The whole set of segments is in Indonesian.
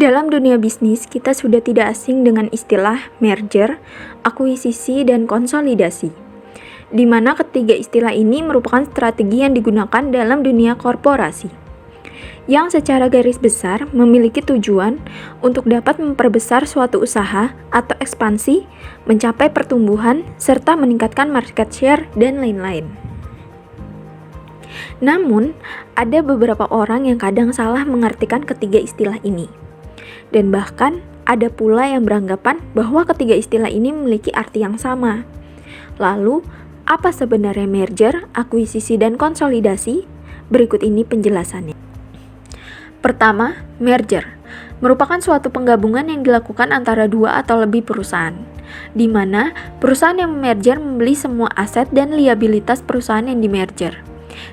Dalam dunia bisnis, kita sudah tidak asing dengan istilah merger, akuisisi, dan konsolidasi, di mana ketiga istilah ini merupakan strategi yang digunakan dalam dunia korporasi, yang secara garis besar memiliki tujuan untuk dapat memperbesar suatu usaha atau ekspansi, mencapai pertumbuhan, serta meningkatkan market share, dan lain-lain. Namun, ada beberapa orang yang kadang salah mengartikan ketiga istilah ini. Dan bahkan ada pula yang beranggapan bahwa ketiga istilah ini memiliki arti yang sama. Lalu, apa sebenarnya merger, akuisisi, dan konsolidasi? Berikut ini penjelasannya. Pertama, merger merupakan suatu penggabungan yang dilakukan antara dua atau lebih perusahaan, di mana perusahaan yang merger membeli semua aset dan liabilitas perusahaan yang dimerger.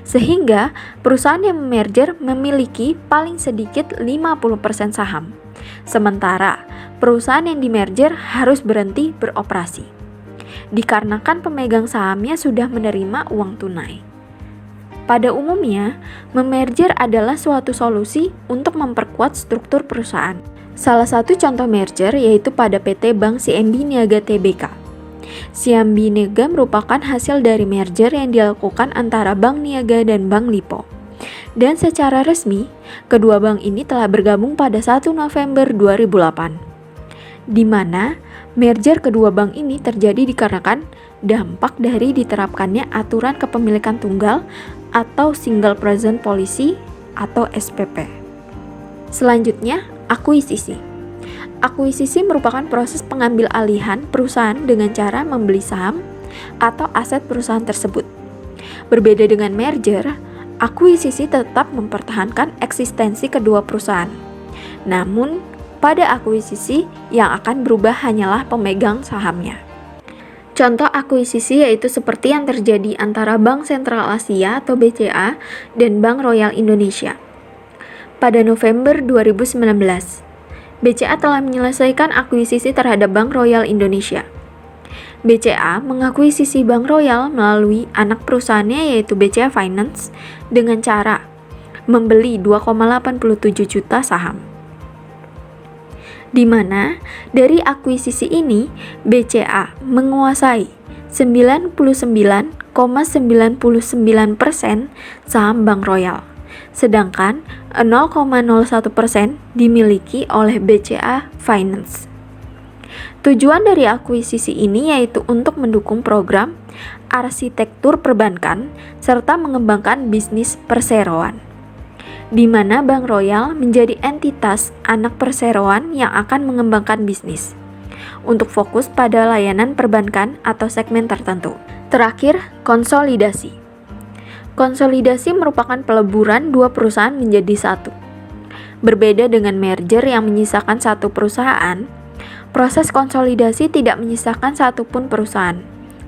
Sehingga perusahaan yang merger memiliki paling sedikit 50% saham. Sementara perusahaan yang dimerger harus berhenti beroperasi dikarenakan pemegang sahamnya sudah menerima uang tunai. Pada umumnya, memerger adalah suatu solusi untuk memperkuat struktur perusahaan. Salah satu contoh merger yaitu pada PT Bank CIMB Niaga Tbk. CIMB Niaga merupakan hasil dari merger yang dilakukan antara Bank Niaga dan Bank Lipo. Dan secara resmi, kedua bank ini telah bergabung pada 1 November 2008, di mana merger kedua bank ini terjadi dikarenakan dampak dari diterapkannya aturan kepemilikan tunggal atau Single Present Policy atau SPP. Selanjutnya, akuisisi. Akuisisi merupakan proses pengambil alihan perusahaan dengan cara membeli saham atau aset perusahaan tersebut. Berbeda dengan merger, akuisisi tetap mempertahankan eksistensi kedua perusahaan. Namun, pada akuisisi yang akan berubah hanyalah pemegang sahamnya. Contoh akuisisi yaitu seperti yang terjadi antara Bank Sentral Asia atau BCA dan Bank Royal Indonesia. Pada November 2019, BCA telah menyelesaikan akuisisi terhadap Bank Royal Indonesia. BCA mengakuisisi Bank Royal melalui anak perusahaannya yaitu BCA Finance dengan cara membeli 2,87 juta saham. Di mana dari akuisisi ini BCA menguasai 99,99% saham Bank Royal, sedangkan 0,01% dimiliki oleh BCA Finance. Tujuan dari akuisisi ini yaitu untuk mendukung program arsitektur perbankan serta mengembangkan bisnis perseroan, di mana Bank Royal menjadi entitas anak perseroan yang akan mengembangkan bisnis untuk fokus pada layanan perbankan atau segmen tertentu. Terakhir, konsolidasi. Konsolidasi merupakan peleburan dua perusahaan menjadi satu. Berbeda dengan merger yang menyisakan satu perusahaan, proses konsolidasi tidak menyisakan satupun perusahaan.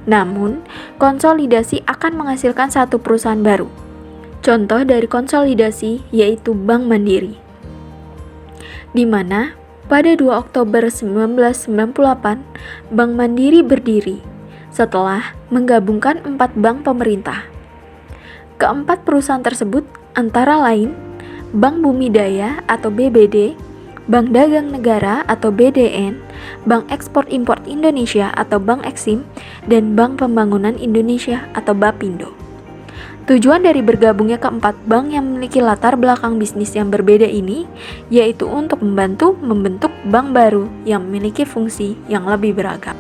Namun, konsolidasi akan menghasilkan satu perusahaan baru. Contoh dari konsolidasi yaitu Bank Mandiri, di mana pada 2 Oktober 1998, Bank Mandiri berdiri setelah menggabungkan 4 bank pemerintah. Keempat perusahaan tersebut antara lain Bank Bumi Daya atau BBD, Bank Dagang Negara atau BDN, Bank Ekspor Impor Indonesia atau Bank Eksim, dan Bank Pembangunan Indonesia atau Bapindo. Tujuan dari bergabungnya keempat bank yang memiliki latar belakang bisnis yang berbeda ini yaitu untuk membantu membentuk bank baru yang memiliki fungsi yang lebih beragam.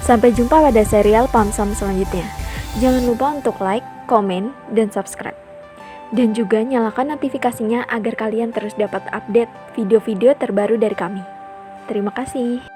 Sampai jumpa pada serial Paham Saham selanjutnya. Jangan lupa untuk like, komen, dan subscribe. Dan juga nyalakan notifikasinya agar kalian terus dapat update video-video terbaru dari kami. Terima kasih.